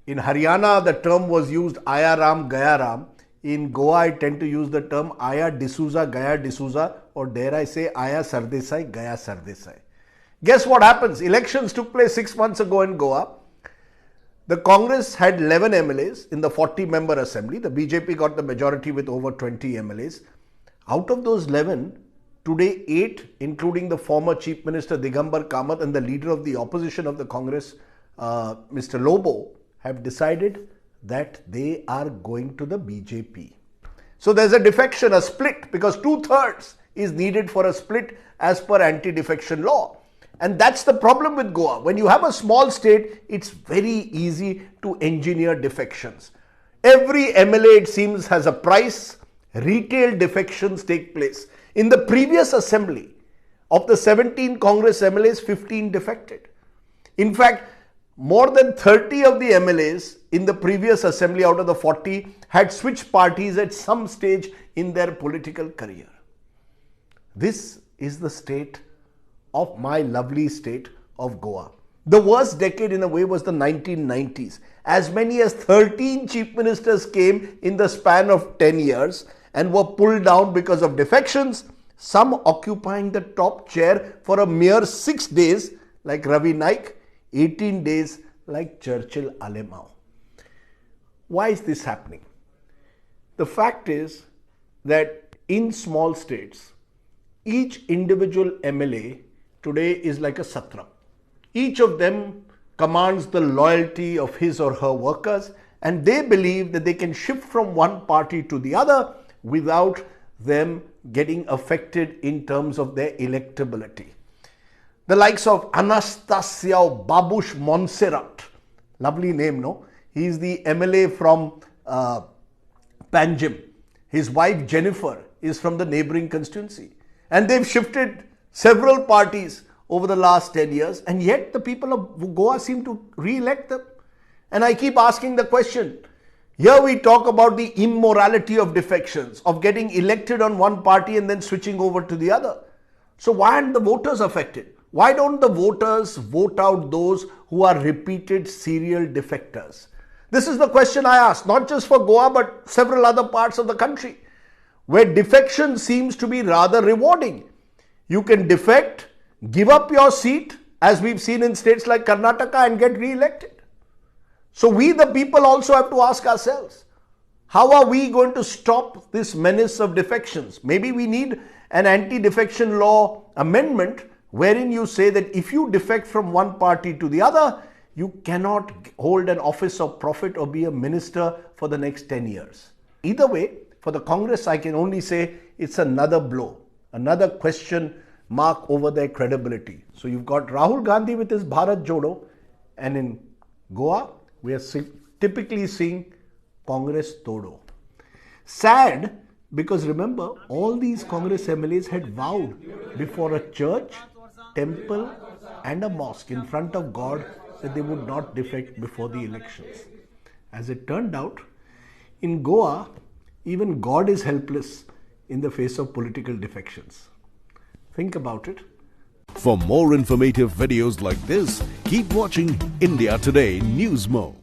In Haryana, the term was used Aya Ram, Gaya Ram. In Goa, I tend to use the term Aya D'Souza, Gaya D'Souza, or dare I say Aya Sardesai, Gaya Sardesai. Guess what happens? Elections took place 6 months ago in Goa. The Congress had 11 MLAs in the 40-member assembly. The BJP got the majority with over 20 MLAs. Out of those 11, today 8, including the former Chief Minister Digambar Kamath and the leader of the opposition of the Congress, Mr. Lobo, have decided that they are going to the BJP. So there's a defection, a split, because 2/3 is needed for a split as per anti-defection law. And that's the problem with Goa. When you have a small state, it's very easy to engineer defections. Every MLA, it seems, has a price. Retail defections take place. In the previous assembly, of the 17 Congress MLAs, 15 defected. In fact, more than 30 of the MLAs in the previous assembly out of the 40 had switched parties at some stage in their political career. This is the state of my lovely state of Goa. The worst decade in a way was the 1990s. As many as 13 chief ministers came in the span of 10 years and were pulled down because of defections, some occupying the top chair for a mere 6 days like Ravi Naik, 18 days like Churchill Alemao. Why is this happening? The fact is that in small states, each individual MLA today is like a satrap. Each of them commands the loyalty of his or her workers, and they believe that they can shift from one party to the other without them getting affected in terms of their electability. The likes of Anastasiao Babush Montserrat, lovely name, no? He is the MLA from Panjim. His wife Jennifer is from the neighboring constituency. And they've shifted several parties over the last 10 years, and yet the people of Goa seem to re-elect them. And I keep asking the question, here we talk about the immorality of defections, of getting elected on one party and then switching over to the other. So why aren't the voters affected? Why don't the voters vote out those who are repeated serial defectors? This is the question I ask, not just for Goa, but several other parts of the country, where defection seems to be rather rewarding. You can defect, give up your seat, as we've seen in states like Karnataka, and get re-elected. So we, the people, also have to ask ourselves, how are we going to stop this menace of defections? Maybe we need an anti-defection law amendment wherein you say that if you defect from one party to the other, you cannot hold an office of profit or be a minister for the next 10 years. Either way, for the Congress, I can only say it's another blow, another question mark over their credibility. So you've got Rahul Gandhi with his Bharat Jodo, and in Goa, we are typically seeing Congress Todo. Sad, because remember, all these Congress MLAs had vowed before a church, temple and a mosque in front of God that they would not defect before the elections. As it turned out, in Goa, even God is helpless in the face of political defections. Think about it. For more informative videos like this, keep watching India Today News Mo.